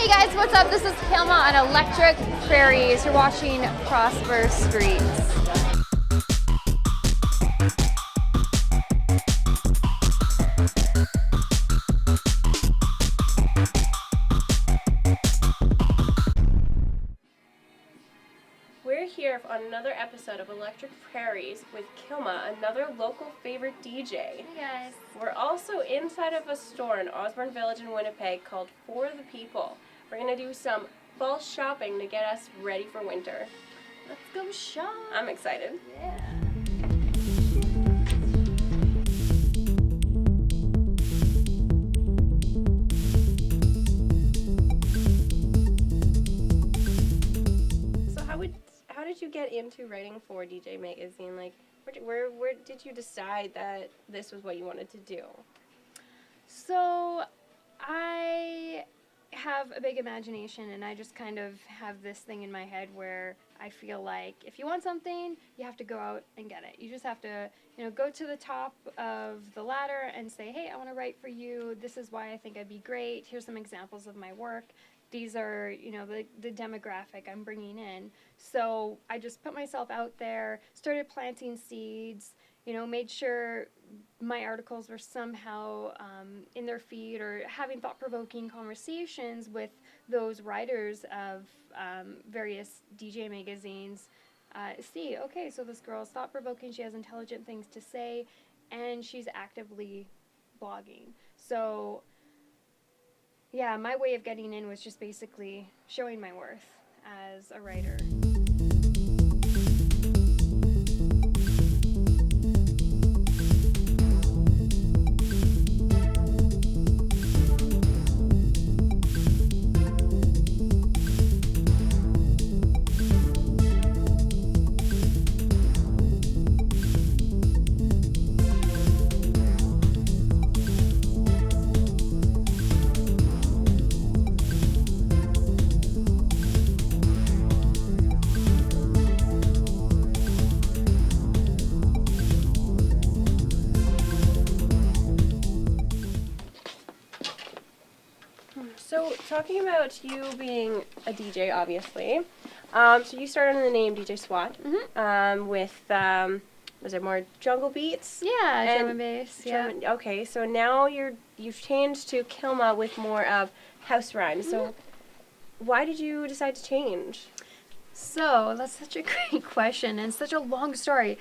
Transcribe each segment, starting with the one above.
Hey guys, what's up? This is Kilma on Electric Prairies. You're watching Prosper Streets. We're here on another episode of Electric Prairies with Kilma, another local favorite DJ. Hey guys. We're also inside of a store in Osborne Village in Winnipeg called For the People. We're going to do some fall shopping to get us ready for winter. Let's go shop. I'm excited. Yeah. How did you get into writing for DJ Magazine? Like, where did you decide that this was what you wanted to do? So, I have a big imagination, and I just kind of have this thing in my head where I feel like if you want something, you have to go out and get it. You just have to, go to the top of the ladder and say, hey, I want to write for you. This is why I think I'd be great. Here's some examples of my work. These are, the demographic I'm bringing in. So I just put myself out there, started planting seeds, made sure my articles were somehow in their feed or having thought-provoking conversations with those writers of various DJ magazines. Okay, so this girl's thought-provoking, she has intelligent things to say, and she's actively blogging. So yeah, my way of getting in was just basically showing my worth as a writer. So, talking about you being a DJ, obviously, so you started under the name DJ SWAT, with, was it more jungle beats? Yeah, drum and bass, yeah. Okay, so now you've changed to Kilma with more of house rhymes, so why did you decide to change? So, that's such a great question and such a long story.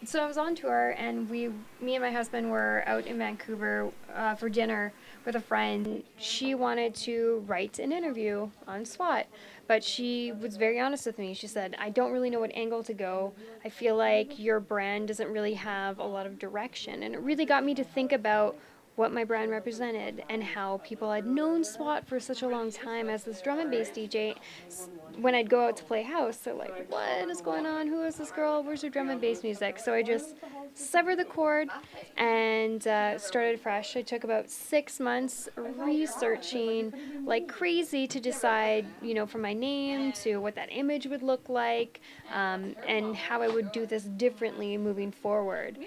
So I was on tour, and me and my husband were out in Vancouver for dinner with a friend. She wanted to write an interview on SWAT, but she was very honest with me. She said, I don't really know what angle to go. I feel like your brand doesn't really have a lot of direction. And it really got me to think about what my brand represented and how people had known SWAT for such a long time as this drum and bass DJ. When I'd go out to play house, they're like, what is going on? Who is this girl? Where's her drum and bass music? So I just severed the cord and started fresh. I took about 6 months researching like crazy to decide, from my name to what that image would look like, and how I would do this differently moving forward.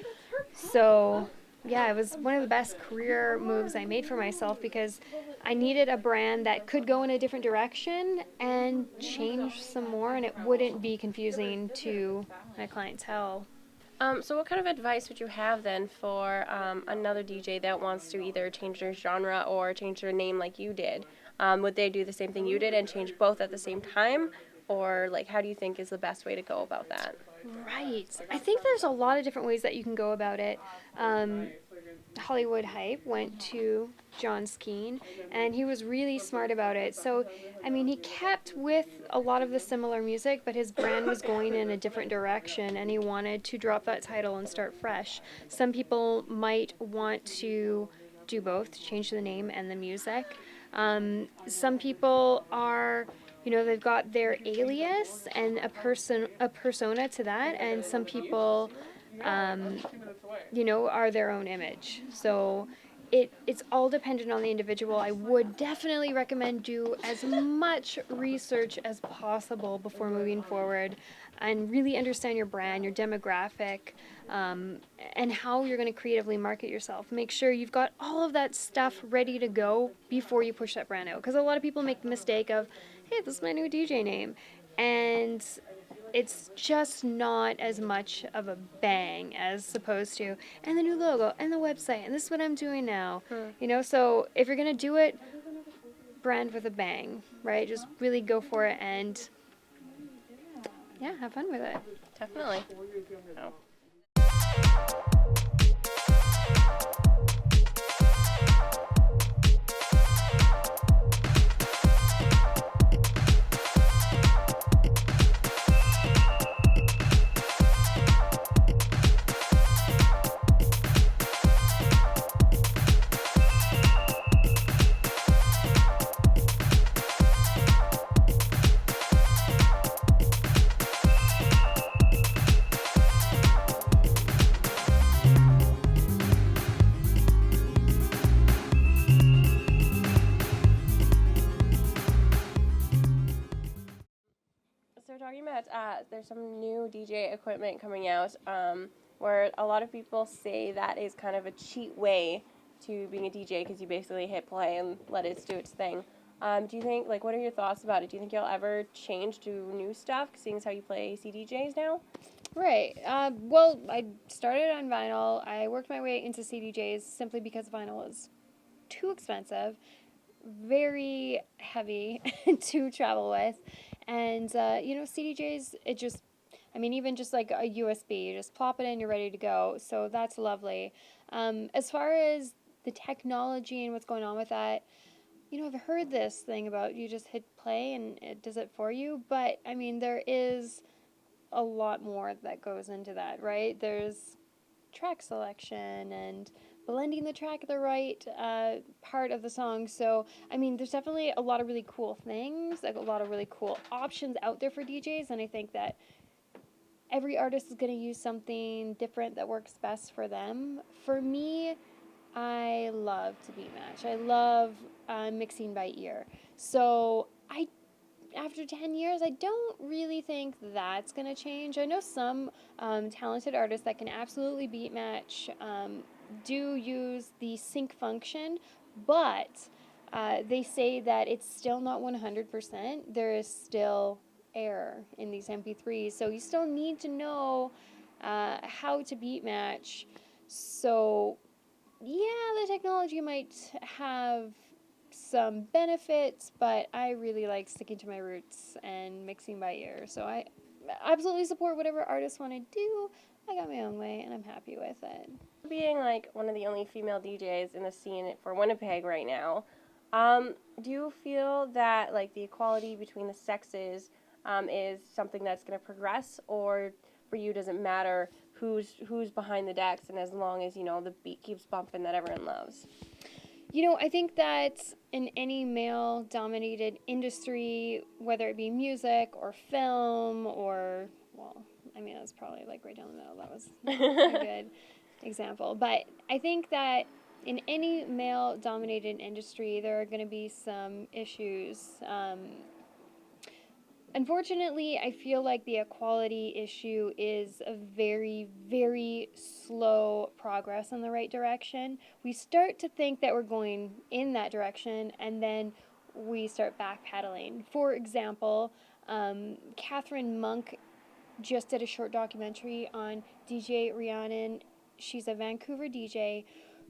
So yeah, it was one of the best career moves I made for myself because I needed a brand that could go in a different direction and change some more, and it wouldn't be confusing to my clientele. So what kind of advice would you have then for another DJ that wants to either change their genre or change their name like you did? Would they do the same thing you did and change both at the same time? Or how do you think is the best way to go about that? Right. I think there's a lot of different ways that you can go about it. Hollywood Hype went to John Skeen, and he was really smart about it. So, he kept with a lot of the similar music, but his brand was going in a different direction, and he wanted to drop that title and start fresh. Some people might want to do both, change the name and the music. Some people are, they've got their alias and a persona to that, and some people, are their own image. So it's all dependent on the individual. I would definitely recommend do as much research as possible before moving forward, and really understand your brand, your demographic, and how you're going to creatively market yourself. Make sure you've got all of that stuff ready to go before you push that brand out. Because a lot of people make the mistake of, hey, this is my new DJ name, and it's just not as much of a bang as opposed to, and the new logo and the website and this is what I'm doing now. So if you're gonna do it, brand with a bang, right? Just really go for it and yeah, have fun with it. Definitely. Oh. So we're talking about there's some new DJ equipment coming out where a lot of people say that is kind of a cheat way to being a DJ because you basically hit play and let it do its thing. Do you think, what are your thoughts about it? Do you think you'll ever change to new stuff, seeing as how you play CDJs now? Right. Well, I started on vinyl. I worked my way into CDJs simply because vinyl is too expensive, very heavy to travel with. And, CDJs, even just like a USB, you just plop it in, you're ready to go. So that's lovely. As far as the technology and what's going on with that, I've heard this thing about you just hit play and it does it for you. But, there is a lot more that goes into that, right? There's track selection and blending the track at the right part of the song. So, there's definitely a lot of really cool things, like a lot of really cool options out there for DJs, and I think that every artist is going to use something different that works best for them. For me, I love to beat match. I love mixing by ear. So, after 10 years, I don't really think that's going to change. I know some talented artists that can absolutely beat match do use the sync function, but they say that it's still not 100%. There is still error in these MP3s, so you still need to know how to beat match. So, yeah, the technology might have some benefits, but I really like sticking to my roots and mixing by ear. So I absolutely support whatever artists want to do. I got my own way, and I'm happy with it. Being one of the only female DJs in the scene for Winnipeg right now, do you feel that the equality between the sexes is something that's going to progress, or for you does it matter who's behind the decks, and as long as the beat keeps bumping that everyone loves? I think that in any male-dominated industry, whether it be music or film or, that's probably right down the middle. That was a good example. But I think that in any male-dominated industry, there are going to be some issues. Unfortunately, I feel like the equality issue is a very, very slow progress in the right direction. We start to think that we're going in that direction, and then we start backpedaling. For example, Catherine Monk just did a short documentary on DJ Rhiannon. She's a Vancouver DJ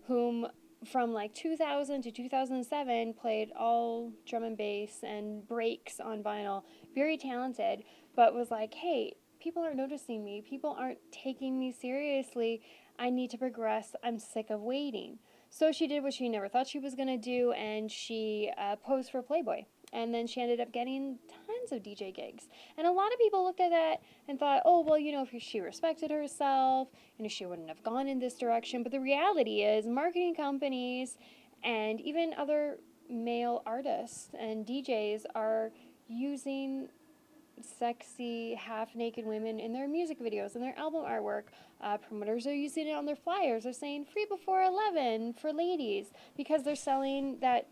whom from 2000 to 2007 played all drum and bass and breaks on vinyl. Very talented, but was like, hey, people aren't noticing me. People aren't taking me seriously. I need to progress. I'm sick of waiting. So she did what she never thought she was going to do, and she posed for Playboy. And then she ended up getting tons of DJ gigs. And a lot of people looked at that and thought, oh, well, if she respected herself, she wouldn't have gone in this direction. But the reality is marketing companies and even other male artists and DJs are using sexy, half-naked women in their music videos and their album artwork. Promoters are using it on their flyers. They're saying free before 11 for ladies because they're selling that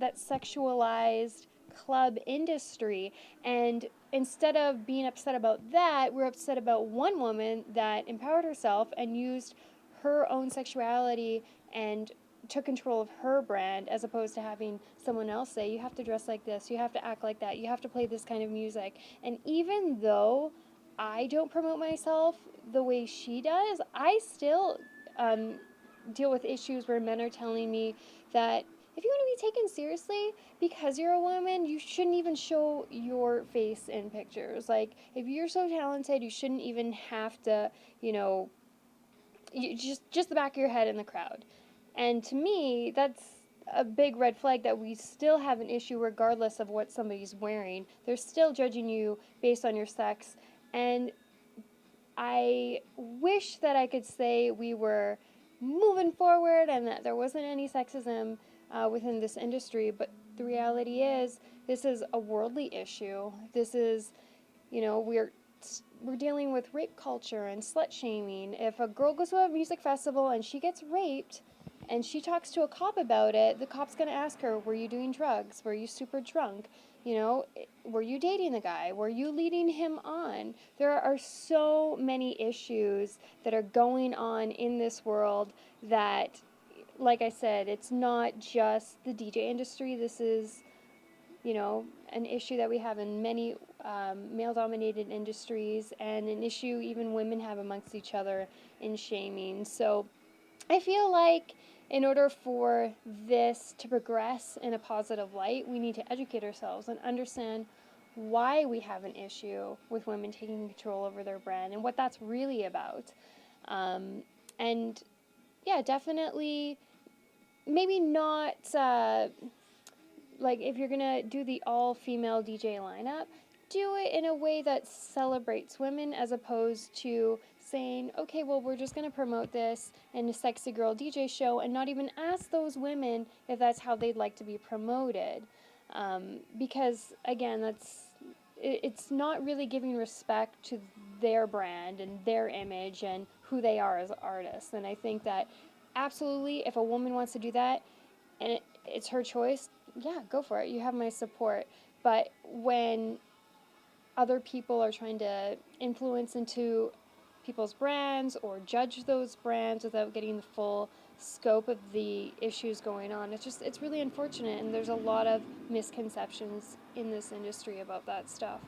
sexualized club industry. And instead of being upset about that, we're upset about one woman that empowered herself and used her own sexuality and took control of her brand, as opposed to having someone else say, you have to dress like this, you have to act like that, you have to play this kind of music. And even though I don't promote myself the way she does, I still deal with issues where men are telling me that if you want to be taken seriously because you're a woman, you shouldn't even show your face in pictures. Like, if you're so talented, you shouldn't even have to, just the back of your head in the crowd. And to me, that's a big red flag that we still have an issue regardless of what somebody's wearing. They're still judging you based on your sex. And I wish that I could say we were moving forward and that there wasn't any sexism within this industry, but the reality is this is a worldly issue. This is, we're dealing with rape culture and slut shaming. If a girl goes to a music festival and she gets raped and she talks to a cop about it, the cop's going to ask her, were you doing drugs? Were you super drunk? Were you dating the guy? Were you leading him on? There are so many issues that are going on in this world that, like I said, it's not just the DJ industry. This is, an issue that we have in many male-dominated industries, and an issue even women have amongst each other in shaming. So I feel like in order for this to progress in a positive light, we need to educate ourselves and understand why we have an issue with women taking control over their brand and what that's really about. And yeah, definitely, maybe not, like if you're going to do the all-female DJ lineup, do it in a way that celebrates women as opposed to saying, okay, well, we're just going to promote this in a sexy girl DJ show and not even ask those women if that's how they'd like to be promoted. Because, again, it's not really giving respect to their brand and their image and who they are as artists. And I think that absolutely, if a woman wants to do that and it's her choice, yeah, go for it. You have my support. But when other people are trying to influence into people's brands or judge those brands without getting the full scope of the issues going on, it's really unfortunate, and there's a lot of misconceptions in this industry about that stuff.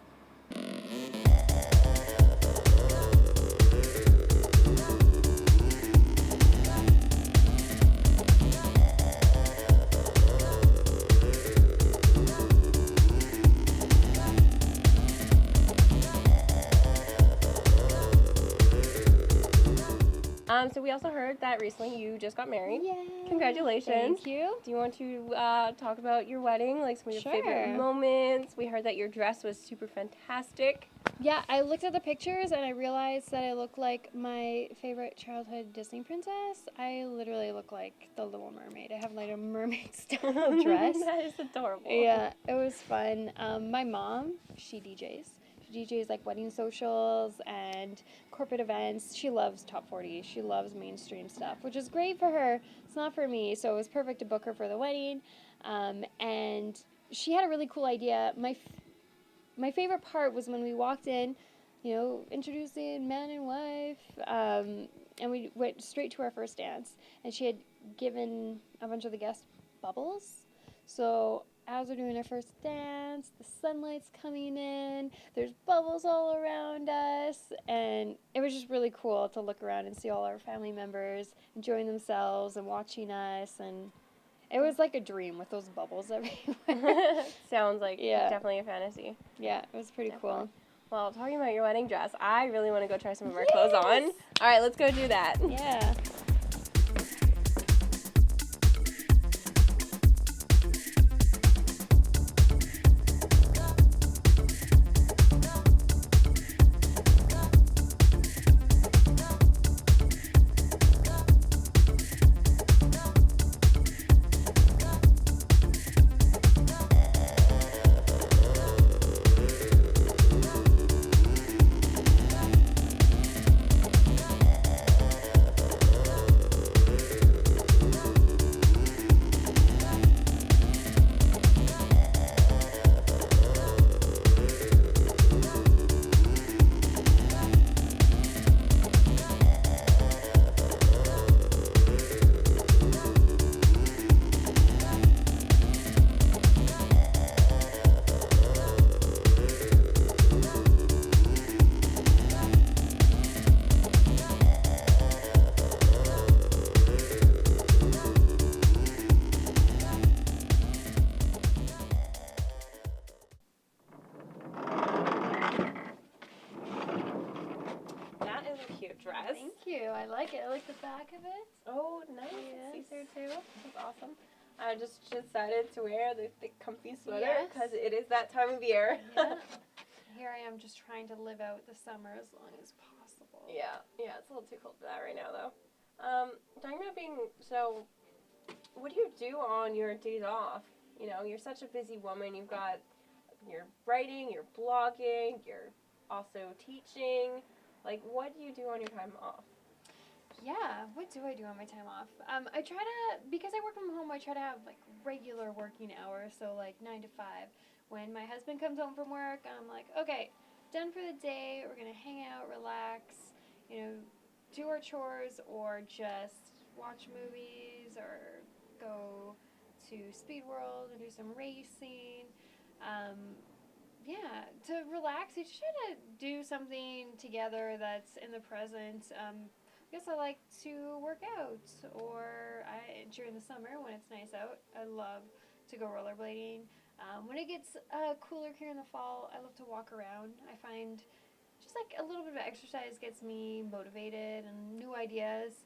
So we also heard that recently you just got married. Yay. Congratulations. Thank you. Do you want to talk about your wedding, like some of your Sure. favorite moments? We heard that your dress was super fantastic. Yeah, I looked at the pictures and I realized that I look like my favorite childhood Disney princess. I literally look like the Little Mermaid. I have like a mermaid style dress. That is adorable. Yeah, it was fun. My mom, she DJs. She DJs like wedding socials and corporate events. She loves top 40. She loves mainstream stuff, which is great for her. It's not for me, so it was perfect to book her for the wedding. And she had a really cool idea. My favorite part was when we walked in, introducing man and wife, and we went straight to our first dance. And she had given a bunch of the guests bubbles. So as we're doing our first dance, the sunlight's coming in, there's bubbles all around us, and it was just really cool to look around and see all our family members enjoying themselves and watching us, and it was like a dream with those bubbles everywhere. Sounds like definitely a fantasy. Yeah, it was pretty cool. Well, talking about your wedding dress, I really want to go try some of our clothes on. All right, let's go do that. Yeah. I like it. I like the back of it. Oh, nice. Yes. See there too. That's awesome. I just decided to wear the comfy sweater because it is that time of year. Yeah. Here I am just trying to live out the summer as long as possible. Yeah, it's a little too cold for that right now though. Talking about what do you do on your days off? You know, you're such a busy woman. You've got your writing, your blogging, you're also teaching. Like, what do you do on your time off? Yeah, what do I do on my time off? I try to, because I work from home, I try to have like regular working hours, so like 9 to 5. When my husband comes home from work, I'm like, okay, done for the day, we're gonna hang out, relax, do our chores, or just watch movies, or go to Speed World and do some racing. Yeah, to relax, you just try to do something together that's in the present. I guess I like to work out, or during the summer when it's nice out, I love to go rollerblading. When it gets cooler here in the fall, I love to walk around. I find just like a little bit of exercise gets me motivated and new ideas.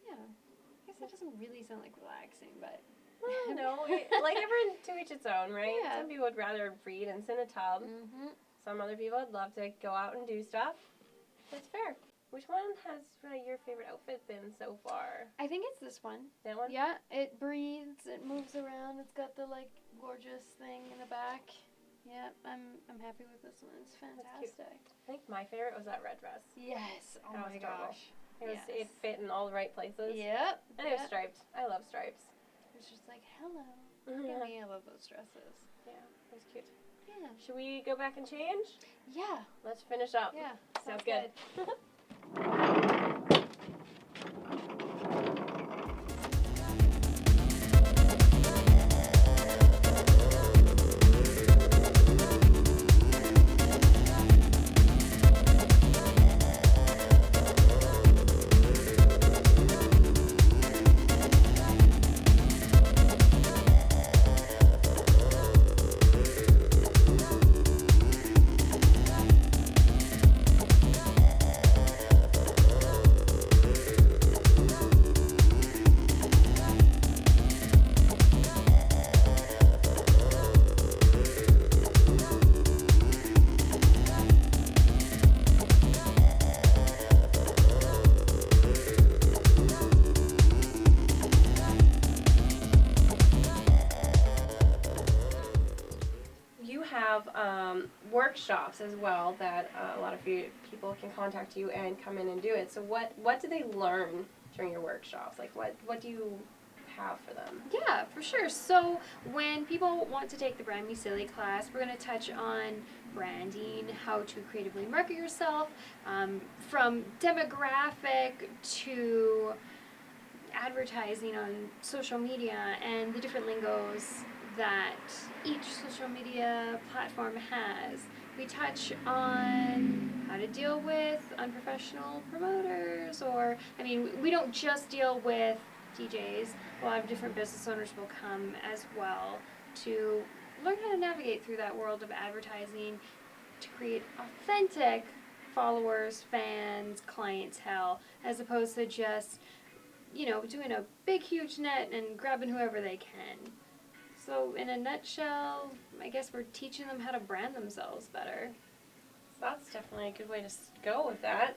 Yeah, I guess that doesn't really sound like relaxing, but... Well, no, like everyone to each its own, right? Yeah. Some people would rather read and sit in a tub. Mm-hmm. Some other people would love to go out and do stuff. That's fair. Which one has your favorite outfit been so far? I think it's this one. That one? Yeah, it breathes, it moves around, it's got the like gorgeous thing in the back. Yeah, I'm happy with this one. It's fantastic. I think my favorite was that red dress. Yes. Oh That my was adorable. gosh. It fit in all the right places. Yep. And it was striped. I love stripes. It's just like, hello. Look at me, I love those dresses. Yeah, it was cute. Yeah. Should we go back and change? Yeah. Let's finish up. Yeah. Sounds good. Workshops as well that a lot of people can contact you and come in and do it. So what do they learn during your workshops? Like what do you have for them? Yeah, for sure. So when people want to take the Brand Me Silly class, we're going to touch on branding, how to creatively market yourself, from demographic to advertising on social media and the different lingos that each social media platform has. We touch on how to deal with unprofessional promoters, we don't just deal with DJs. A lot of different business owners will come as well to learn how to navigate through that world of advertising to create authentic followers, fans, clientele, as opposed to just, doing a big, huge net and grabbing whoever they can. So in a nutshell, I guess we're teaching them how to brand themselves better. So that's definitely a good way to go with that.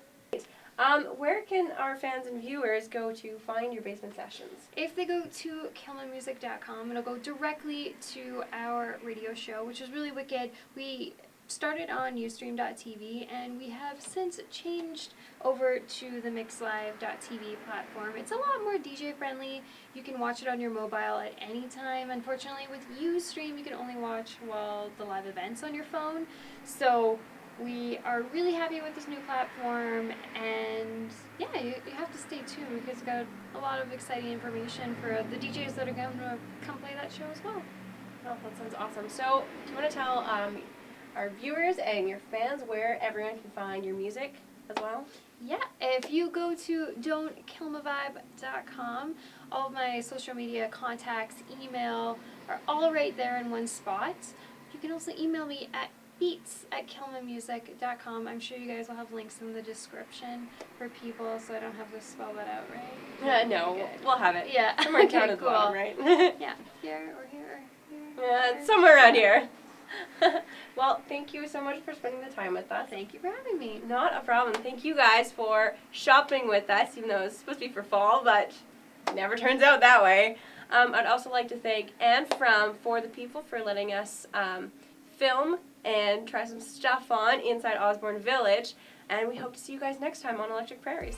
Where can our fans and viewers go to find your basement sessions? If they go to kilmamusic.com, it'll go directly to our radio show, which is really wicked. We started on Ustream.tv, and we have since changed over to the mixlive.tv platform. It's a lot more DJ friendly. You can watch it on your mobile at any time. Unfortunately, with Ustream, you can only watch the live events on your phone. So we are really happy with this new platform, and yeah, you have to stay tuned because we've got a lot of exciting information for the DJs that are going to come play that show as well. Oh, that sounds awesome. So do you want to tell our viewers and your fans where everyone can find your music as well? Yeah, if you go to don'tkillmavibe.com, all of my social media contacts, email are all right there in one spot. You can also email me at beats@kilmamusic.com. I'm sure you guys will have links in the description for people, so I don't have to spell that out, right? No, Okay, we'll have it. yeah. Somewhere down Okay, at the cool. bottom, right? Yeah, here or here. Yeah, it's somewhere around here. Well, thank you so much for spending the time with us. Thank you for having me. Not a problem. Thank you guys for shopping with us, even though it's supposed to be for fall, but it never turns out that way. I'd also like to thank Anne from For the People for letting us film and try some stuff on inside Osborne Village, and we hope to see you guys next time on Electric Prairies.